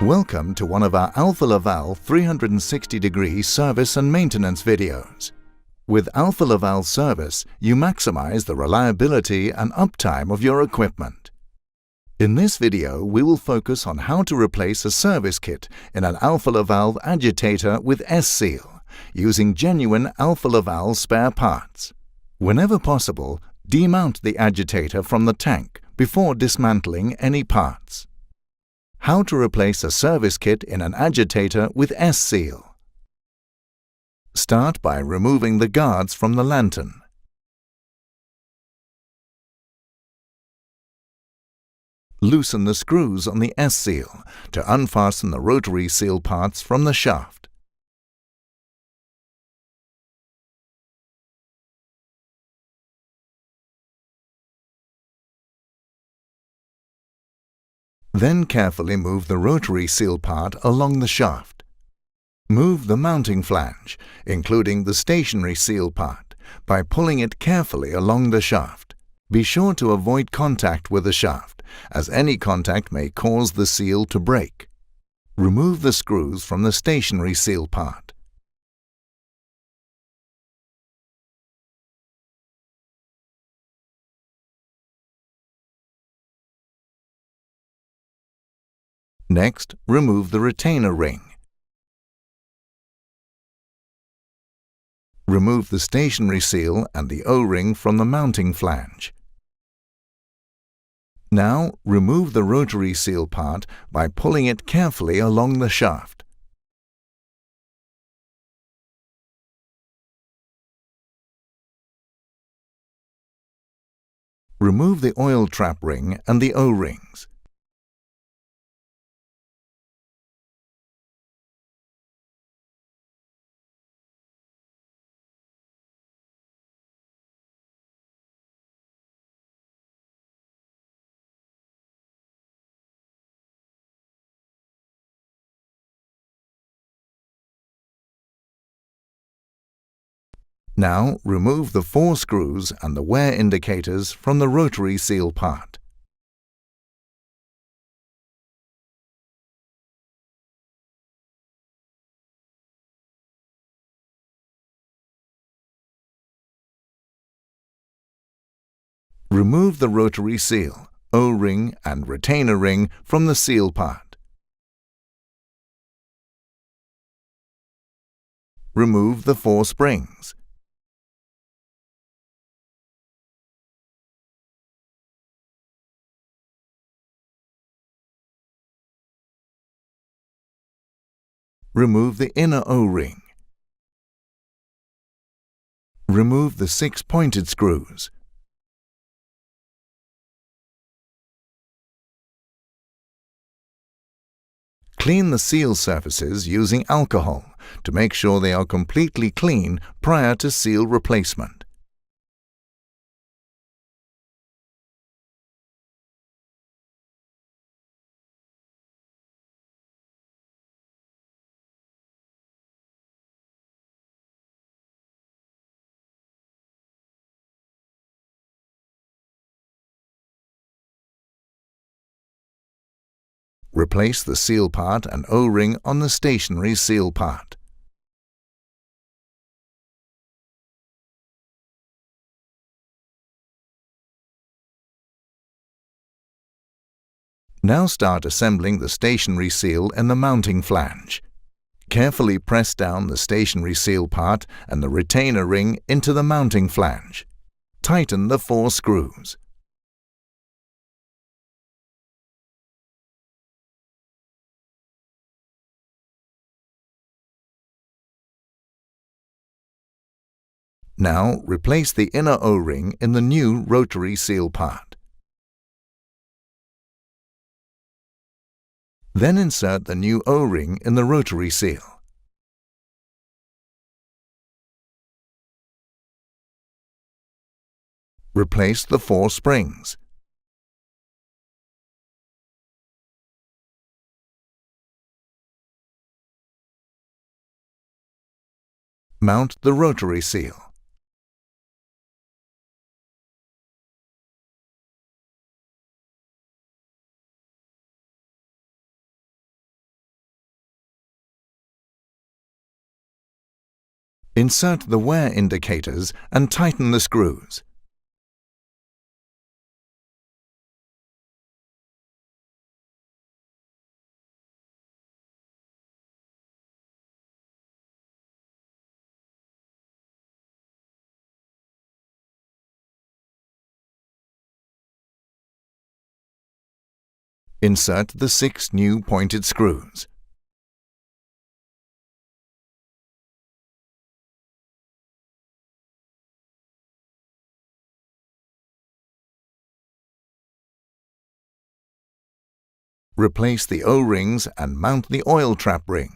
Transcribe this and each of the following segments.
Welcome to one of our Alfa Laval 360-degree service and maintenance videos. With Alfa Laval Service, you maximize the reliability and uptime of your equipment. In this video, we will focus on how to replace a service kit in an Alfa Laval Agitator with S-seal, using genuine Alfa Laval spare parts. Whenever possible, demount the agitator from the tank before dismantling any parts. How to replace a service kit in an agitator with S-seal. Start by removing the guards from the lantern. Loosen the screws on the S-seal to unfasten the rotary seal parts from the shaft. Then carefully move the rotary seal part along the shaft. Move the mounting flange, including the stationary seal part, by pulling it carefully along the shaft. Be sure to avoid contact with the shaft, as any contact may cause the seal to break. Remove the screws from the stationary seal part. Next, remove the retainer ring. Remove the stationary seal and the O-ring from the mounting flange. Now, remove the rotary seal part by pulling it carefully along the shaft. Remove the oil trap ring and the O-rings. Now, remove the 4 screws and the wear indicators from the rotary seal part. Remove the rotary seal, O-ring and retainer ring from the seal part. Remove the 4 springs. Remove the inner O-ring. Remove the 6 pointed screws. Clean the seal surfaces using alcohol to make sure they are completely clean prior to seal replacement. Replace the seal part and O-ring on the stationary seal part. Now start assembling the stationary seal in the mounting flange. Carefully press down the stationary seal part and the retainer ring into the mounting flange. Tighten the 4 screws. Now, replace the inner O-ring in the new rotary seal part. Then insert the new O-ring in the rotary seal. Replace the 4 springs. Mount the rotary seal. Insert the wear indicators and tighten the screws. Insert the 6 new pointed screws. Replace the O-rings and mount the oil trap ring.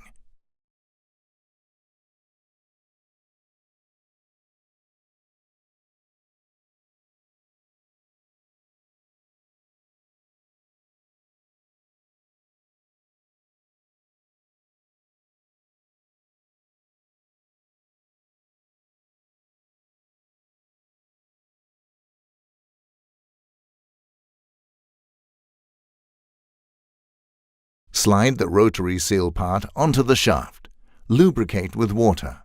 Slide the rotary seal part onto the shaft. Lubricate with water.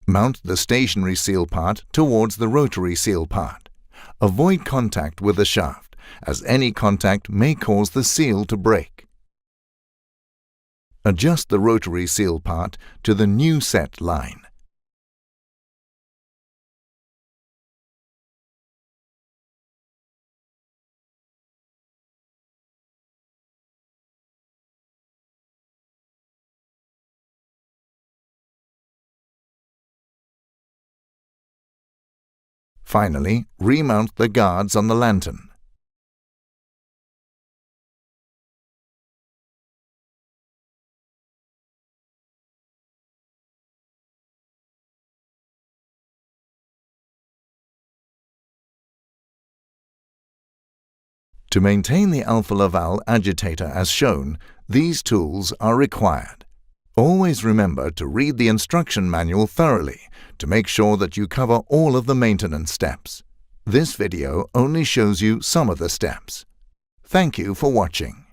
Mount the stationary seal part towards the rotary seal part. Avoid contact with the shaft, as any contact may cause the seal to break. Adjust the rotary seal part to the new set line. Finally, remount the guards on the lantern. To maintain the Alfa Laval Agitator as shown, these tools are required. Always remember to read the instruction manual thoroughly to make sure that you cover all of the maintenance steps. This video only shows you some of the steps. Thank you for watching.